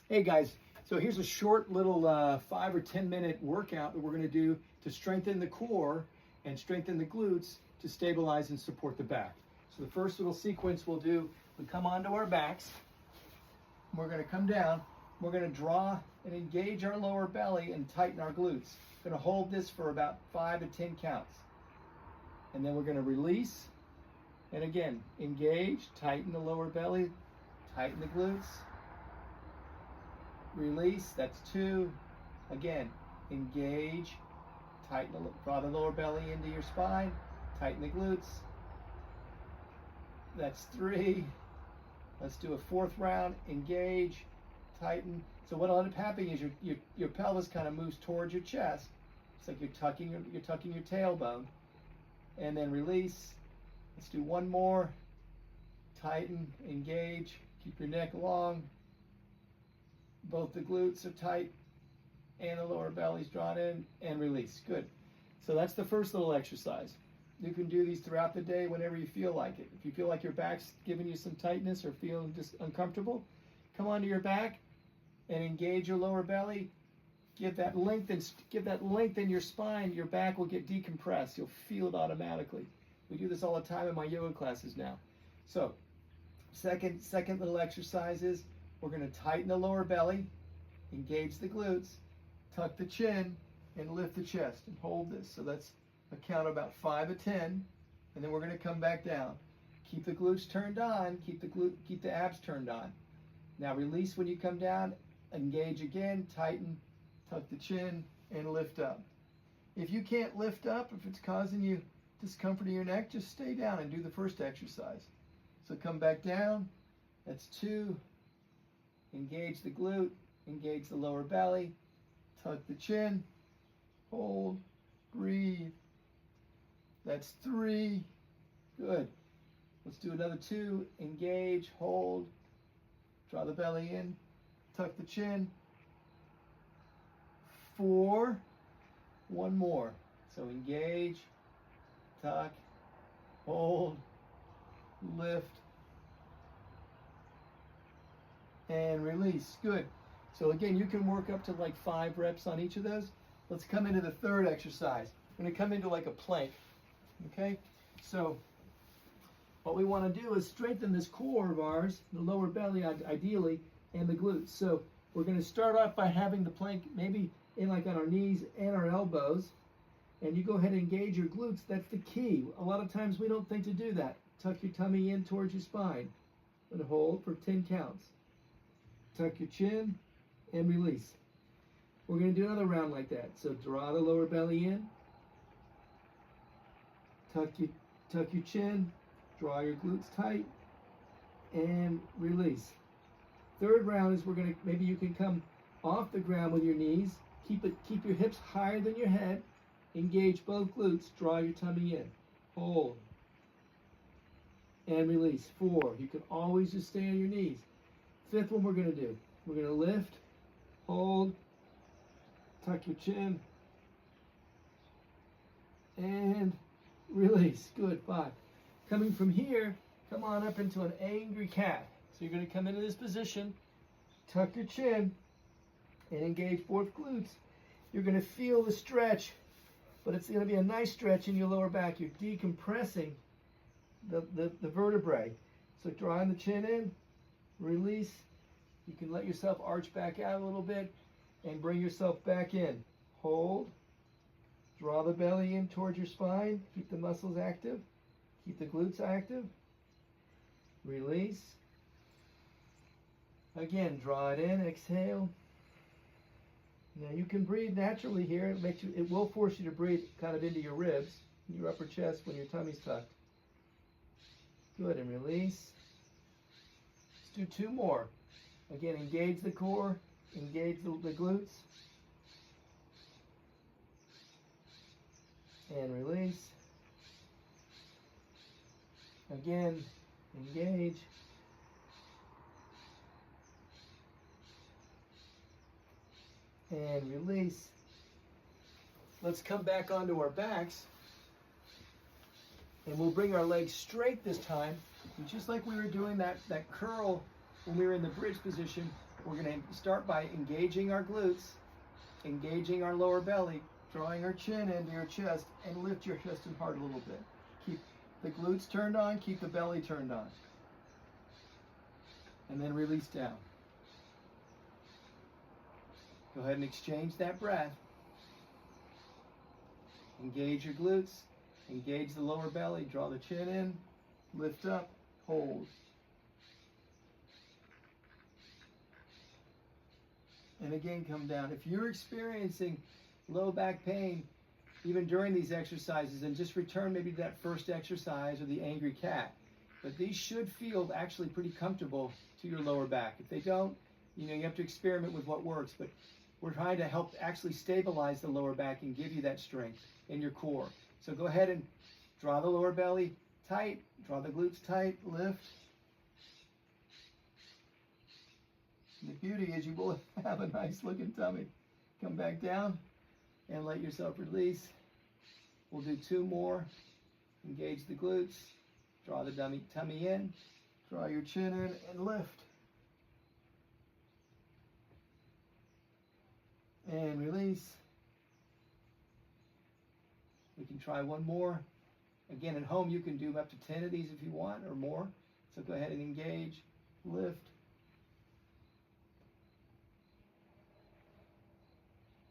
Hey guys, so here's a short little 5 or 10 minute workout that we're going to do to strengthen the core and strengthen the glutes to stabilize and support the back. So the first little sequence we'll do, we come onto our backs, we're going to come down, we're going to draw and engage our lower belly and tighten our glutes. We're going to hold this for about 5 to 10 counts. And then we're going to release, and again, engage, tighten the lower belly, tighten the glutes. Release, that's 2. Again, engage, tighten, draw the lower belly into your spine, tighten the glutes. That's 3. Let's do a 4th round, engage, tighten. So what'll end up happening is your pelvis kind of moves towards your chest. It's like you're tucking your tailbone. And then release. Let's do one more. Tighten, engage, keep your neck long. Both the glutes are tight and the lower belly's drawn in, and release. Good. So that's the first little exercise. You can do these throughout the day whenever you feel like it. If you feel like your back's giving you some tightness or feeling just uncomfortable, come onto your back and engage your lower belly. Give that length in your spine. Your back will get decompressed. You'll feel it automatically. We do this all the time in my yoga classes now. So, second little exercise is we're going to tighten the lower belly, engage the glutes, tuck the chin, and lift the chest and hold this. So that's a count of about 5 to 10, and then we're going to come back down. Keep the glutes turned on. Keep the abs turned on. Now release when you come down. Engage again. Tighten, tuck the chin, and lift up. If you can't lift up, if it's causing you discomfort in your neck, just stay down and do the first exercise. So come back down. That's 2. Engage the glute, engage the lower belly, tuck the chin, hold, breathe. That's 3. Good. Let's do another 2. Engage, hold, draw the belly in, tuck the chin. 4. One more. So engage, tuck, hold, lift, and release. Good. So again, you can work up to like 5 reps on each of those. Let's come into the third exercise. We're going to come into like a plank. Okay? So what we want to do is strengthen this core of ours, the lower belly ideally, and the glutes. So we're going to start off by having the plank maybe in like on our knees and our elbows. And you go ahead and engage your glutes. That's the key. A lot of times we don't think to do that. Tuck your tummy in towards your spine and hold for 10 counts. Tuck your chin and release. We're going to do another round like that. So draw the lower belly in. Tuck your chin. Draw your glutes tight. And release. Third round is maybe you can come off the ground with your knees. Keep your hips higher than your head. Engage both glutes. Draw your tummy in. Hold. And release. 4. You can always just stay on your knees. 5th one we're going to do. We're going to lift, hold, tuck your chin, and release. Good. 5. Coming from here, come on up into an angry cat. So you're going to come into this position, tuck your chin, and engage both glutes. You're going to feel the stretch, but it's going to be a nice stretch in your lower back. You're decompressing the vertebrae. So drawing the chin in, release. You can let yourself arch back out a little bit and bring yourself back in. Hold. Draw the belly in towards your spine. Keep the muscles active. Keep the glutes active. Release. Again, draw it in. Exhale. Now you can breathe naturally here. It will force you to breathe kind of into your ribs, your upper chest when your tummy's tucked. Good, and release. Let's do 2 more. Again, engage the core, engage the glutes, and release. Again, engage, and release. Let's come back onto our backs, and we'll bring our legs straight this time. And just like we were doing that curl when we were in the bridge position, we're going to start by engaging our glutes, engaging our lower belly, drawing our chin into your chest, and lift your chest and heart a little bit. Keep the glutes turned on, keep the belly turned on. And then release down. Go ahead and exchange that breath. Engage your glutes, engage the lower belly, draw the chin in, lift up, hold. And again, come down. If you're experiencing low back pain, even during these exercises, then just return maybe to that first exercise or the angry cat. But these should feel actually pretty comfortable to your lower back. If they don't, you have to experiment with what works. But we're trying to help actually stabilize the lower back and give you that strength in your core. So go ahead and draw the lower belly tight, draw the glutes tight, lift. And the beauty is you will have a nice looking tummy. Come back down and let yourself release. We'll do 2 more. Engage the glutes, draw the tummy in, draw your chin in and lift. And release. We can try 1 more. Again, at home you can do up to 10 of these if you want or more. So go ahead and engage, lift.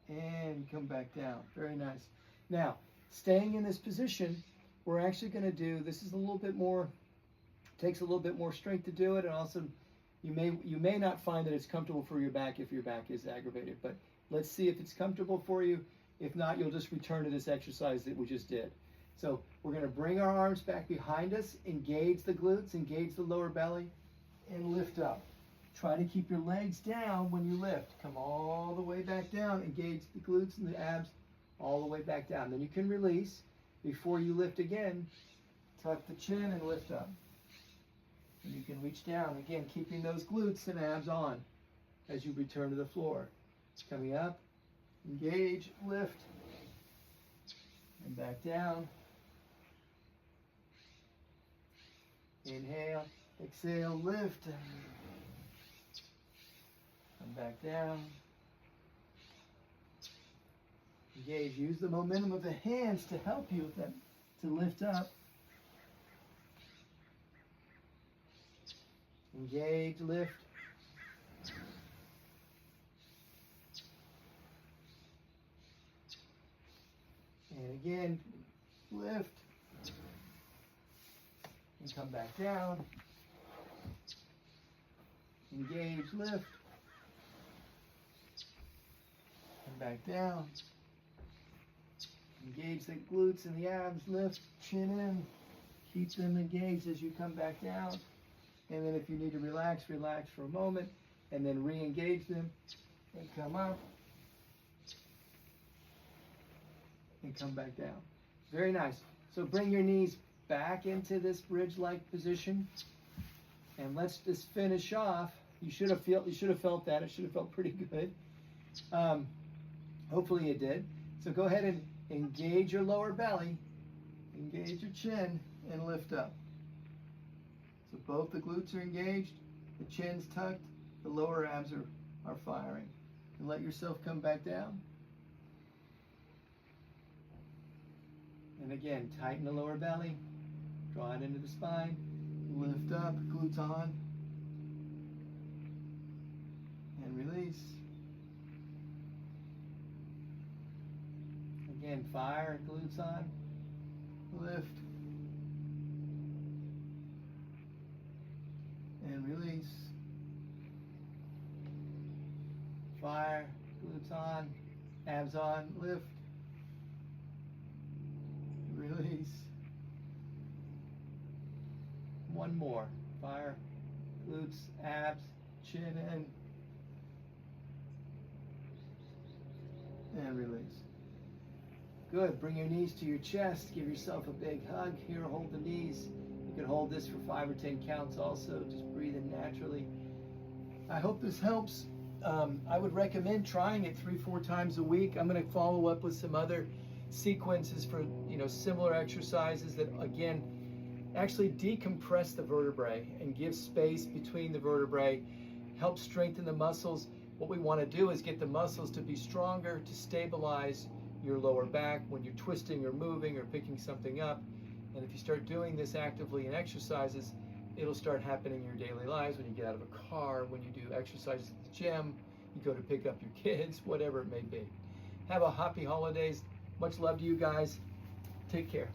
And come back down. Very nice. Now, staying in this position, we're actually going to do, this is a little bit more, takes a little bit more strength to do it, and also you may not find that it's comfortable for your back if your back is aggravated, but let's see if it's comfortable for you. If not, you'll just return to this exercise that we just did. So we're going to bring our arms back behind us, engage the glutes, engage the lower belly, and lift up. Try to keep your legs down when you lift. Come all the way back down. Engage the glutes and the abs all the way back down. Then you can release. Before you lift again, tuck the chin and lift up. And you can reach down. Again, keeping those glutes and abs on as you return to the floor. Coming up, engage, lift, and back down. Inhale, exhale, lift. Come back down. Engage. Use the momentum of the hands to help you with that, to lift up. Engage, lift. And again, lift. And come back down. Engage, lift. Come back down. Engage the glutes and the abs, lift, chin in. Keep them engaged as you come back down. And then if you need to relax, relax for a moment. And then re-engage them and come up. And come back down. Very nice. So bring your knees back into this bridge-like position. And let's just finish off. You should have felt that. It should have felt pretty good. Hopefully it did. So go ahead and engage your lower belly, engage your chin, and lift up. So both the glutes are engaged, the chin's tucked, the lower abs are firing. And let yourself come back down. And again, tighten the lower belly, draw it into the spine, lift up, glutes on, and release. Again, fire, glutes on, lift, and release. Fire, glutes on, abs on, lift, release. One more. Fire, glutes, abs, chin in, and release. Good. Bring your knees to your chest. Give yourself a big hug. Here, hold the knees. You can hold this for 5 or 10 counts also. Just breathe in naturally. I hope this helps. I would recommend trying it 3-4 times a week. I'm going to follow up with some other sequences for similar exercises that again actually decompress the vertebrae and give space between the vertebrae helps strengthen the muscles. What we want to do is get the muscles to be stronger to stabilize your lower back when you're twisting or moving or picking something up. And if you start doing this actively in exercises, it'll start happening in your daily lives when you get out of a car, when you do exercises at the gym, you go to pick up your kids, whatever it may be. Have a happy holidays. Much love to you guys. Take care.